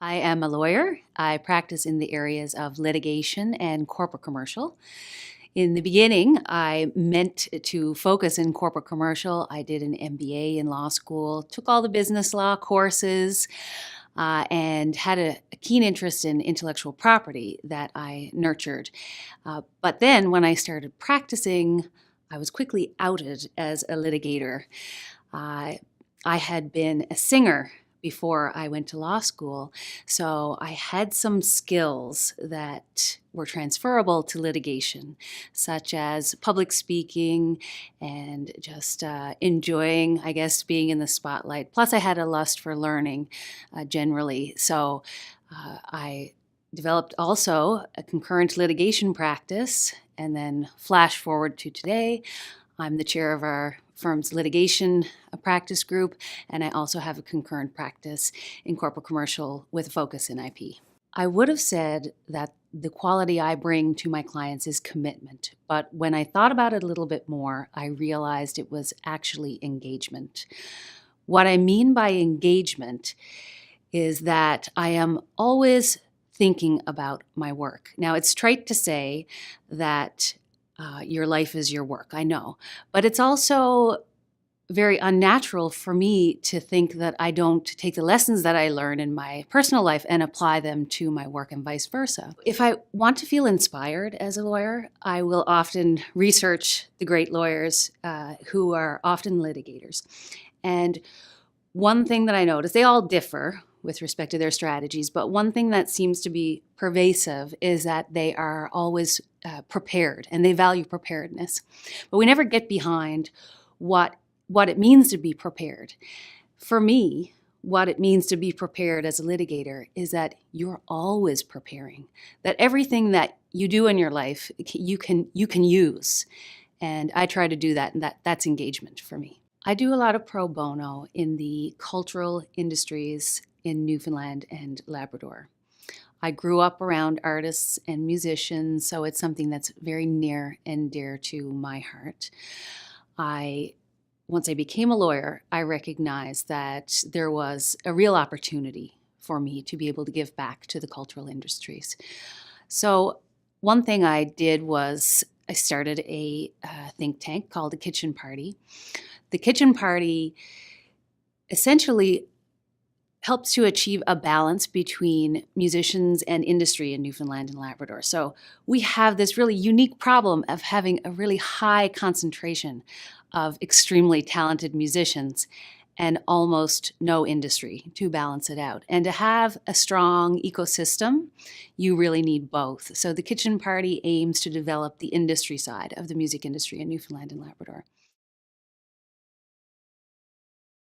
I am a lawyer. I practice in the areas of litigation and corporate commercial. In the beginning, I meant to focus in corporate commercial. I did an MBA in law school, took all the business law courses, and had a keen interest in intellectual property that I nurtured. But then when I started practicing, I was quickly outed as a litigator. Uh, I had been a singer before I went to law school, so I had some skills that were transferable to litigation, such as public speaking and just enjoying, I guess, being in the spotlight. Plus, I had a lust for learning generally, so I developed also a concurrent litigation practice, and then flash forward to today. I'm the chair of our firm's litigation practice group, and I also have a concurrent practice in corporate commercial with a focus in IP. I would have said that the quality I bring to my clients is commitment, but when I thought about it a little bit more, I realized it was actually engagement. What I mean by engagement is that I am always thinking about my work. Now, it's trite to say that your life is your work, I know. But it's also very unnatural for me to think that I don't take the lessons that I learn in my personal life and apply them to my work and vice versa. If I want to feel inspired as a lawyer, I will often research the great lawyers who are often litigators. And one thing that I notice, they all differ with respect to their strategies, but one thing that seems to be pervasive is that they are always prepared and they value preparedness. But we never get behind what it means to be prepared. For me, what it means to be prepared as a litigator is that you're always preparing, that everything that you do in your life you can use. And I try to do that, and that's engagement for me. I do a lot of pro bono in the cultural industries in Newfoundland and Labrador. I grew up around artists and musicians, so it's something that's very near and dear to my heart. Once I became a lawyer, I recognized that there was a real opportunity for me to be able to give back to the cultural industries. So one thing I did was I started a think tank called the Kitchen Party. The Kitchen Party essentially helps to achieve a balance between musicians and industry in Newfoundland and Labrador. So we have this really unique problem of having a really high concentration of extremely talented musicians and almost no industry to balance it out. And to have a strong ecosystem, you really need both. So the Kitchen Party aims to develop the industry side of the music industry in Newfoundland and Labrador.